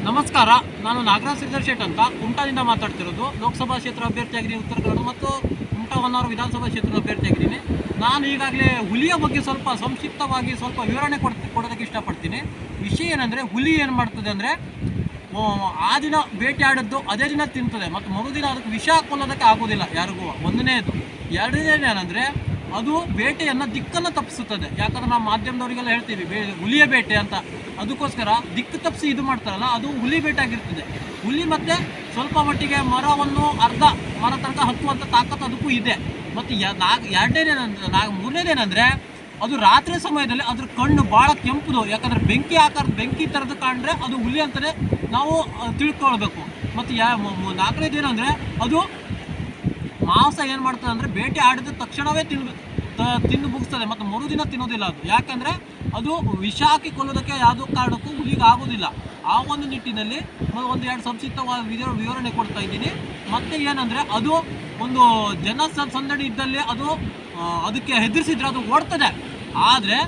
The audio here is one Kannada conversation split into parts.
ನಮಸ್ಕಾರ, ನಾನು ನಾಗರಾಜ್ ಶ್ರೀಧರ್ ಶೆಟ್ ಅಂತ ಕುಮಟಾದಿಂದ ಮಾತಾಡ್ತಿರೋದು. ಲೋಕಸಭಾ ಕ್ಷೇತ್ರ ಅಭ್ಯರ್ಥಿಯಾಗಿದ್ದೀನಿ, ಉತ್ತರ ಕನ್ನಡ ಮತ್ತು ಕುಮಟಾ ಹೊನ್ನಾವರ ವಿಧಾನಸಭಾ ಕ್ಷೇತ್ರದ ಅಭ್ಯರ್ಥಿಯಾಗಿದ್ದೀನಿ. ನಾನು ಈಗಾಗಲೇ ಹುಲಿಯ ಬಗ್ಗೆ ಸ್ವಲ್ಪ ಸಂಕ್ಷಿಪ್ತವಾಗಿ ವಿವರಣೆ ಕೊಡೋದಕ್ಕೆ ಇಷ್ಟಪಡ್ತೀನಿ. ವಿಷಯ ಏನಂದರೆ, ಹುಲಿ ಏನು ಮಾಡ್ತದೆ ಅಂದರೆ, ಆ ದಿನ ಬೇಟೆಯಾಡದ್ದು ಅದೇ ದಿನ ತಿಂತದೆ ಮತ್ತು ಮರುದಿನ ಅದಕ್ಕೆ ವಿಷ ಕೊಲ್ಲೋದಕ್ಕೆ ಆಗೋದಿಲ್ಲ ಯಾರಿಗೂ. ಒಂದನೇದು. ಎರಡನೇದು ಏನಂದರೆ, ಅದು ಬೇಟೆಯನ್ನು ದಿಕ್ಕನ್ನು ತಪ್ಪಿಸುತ್ತದೆ. ಯಾಕಂದ್ರೆ ನಾವು ಮಾಧ್ಯಮದವರಿಗೆಲ್ಲ ಹೇಳ್ತೀವಿ ಹುಲಿಯ ಬೇಟೆ ಅಂತ. ಅದಕ್ಕೋಸ್ಕರ ದಿಕ್ಕು ತಪ್ಪಿಸಿ ಇದು ಮಾಡ್ತಾರಲ್ಲ, ಅದು ಹುಲಿ ಬೇಟೆ ಆಗಿರ್ತದೆ. ಹುಲಿ ಮತ್ತು ಸ್ವಲ್ಪ ಮಟ್ಟಿಗೆ ಮರವನ್ನು ಅರ್ಧ ಮರ ತನಕ ಹತ್ತುವಂಥ ತಾಕತ್ತು ಅದಕ್ಕೂ ಇದೆ. ಮತ್ತು ಮೂರನೇದೇನೆಂದರೆ, ಅದು ರಾತ್ರಿ ಸಮಯದಲ್ಲಿ ಅದ್ರ ಕಣ್ಣು ಭಾಳ ಕೆಂಪುದು. ಯಾಕಂದರೆ ಬೆಂಕಿ ಥರದ್ದು ಕಂಡ್ರೆ ಅದು ಹುಲಿ ಅಂತಲೇ ನಾವು ತಿಳ್ಕೊಳ್ಬೇಕು. ಮತ್ತು ನಾಲ್ಕನೇದು ಏನಂದರೆ, ಅದು ಮಾಂಸ ಏನು ಮಾಡ್ತದೆ ಅಂದರೆ, ಬೇಟೆ ಆಡಿದ ತಕ್ಷಣವೇ ತಿಂದು ಮುಗಿಸ್ತದೆ ಮತ್ತು ಮರುದಿನ ತಿನ್ನೋದಿಲ್ಲ ಅದು. ಯಾಕಂದರೆ ಅದು ವಿಷ ಹಾಕಿ ಕೊಲ್ಲೋದಕ್ಕೆ ಯಾವುದೋ ಕಾರಣಕ್ಕೂ ಹುಲಿಗೆ ಆಗೋದಿಲ್ಲ. ಆ ಒಂದು ನಿಟ್ಟಿನಲ್ಲಿ ಎರಡು ಸಂಕ್ಷಿಪ್ತವಾದ ವಿವರಣೆ ಕೊಡ್ತಾ ಇದ್ದೀನಿ. ಮತ್ತು ಏನಂದರೆ, ಅದು ಒಂದು ಸಂದಣಿ ಇದ್ದಲ್ಲಿ ಅದಕ್ಕೆ ಹೆದರಿಸಿದ್ರೆ ಅದು ಓಡ್ತದೆ. ಆದರೆ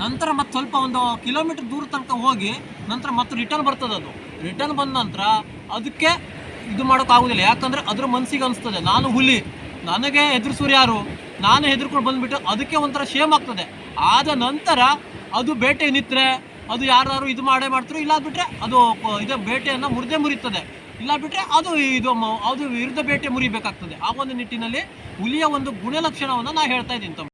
ನಂತರ ಮತ್ತೆ ಸ್ವಲ್ಪ ಒಂದು ಕಿಲೋಮೀಟರ್ ದೂರ ತನಕ ಹೋಗಿ ನಂತರ ಮತ್ತೆ ರಿಟರ್ನ್ ಬರ್ತದೆ. ಅದು ರಿಟರ್ನ್ ಬಂದ ನಂತರ ಅದಕ್ಕೆ ಇದು ಮಾಡೋಕ್ಕಾಗೋದಿಲ್ಲ. ಯಾಕಂದರೆ ಅದರ ಮನಸ್ಸಿಗೆ ಅನಿಸ್ತದೆ, ನಾನು ಹುಲಿ, ನನಗೆ ಹೆದರ್ಸೋರು ಯಾರು, ನಾನು ಹೆದರ್ಕೊಂಡು ಬಂದುಬಿಟ್ಟು ಅದಕ್ಕೆ ಒಂಥರ ಶೇಮ್ ಆಗ್ತದೆ. ಆದ ನಂತರ ಅದು ಬೇಟೆ ನಿಂತರೆ ಅದು ಯಾರು ಇದು ಮಾಡ್ತಾರೆ. ಇಲ್ಲ ಬಿಟ್ಟರೆ ಅದು ಬೇಟೆಯನ್ನು ಮುರಿತದೆ. ಇಲ್ಲ ಬಿಟ್ಟರೆ ಅದು ವಿರುದ್ಧ ಬೇಟೆ ಮುರಿಬೇಕಾಗ್ತದೆ. ಆ ಒಂದು ನಿಟ್ಟಿನಲ್ಲಿ ಹುಲಿಯ ಒಂದು ಗುಣಲಕ್ಷಣವನ್ನು ನಾನು ಹೇಳ್ತಾ ಇದ್ದೀನಿ.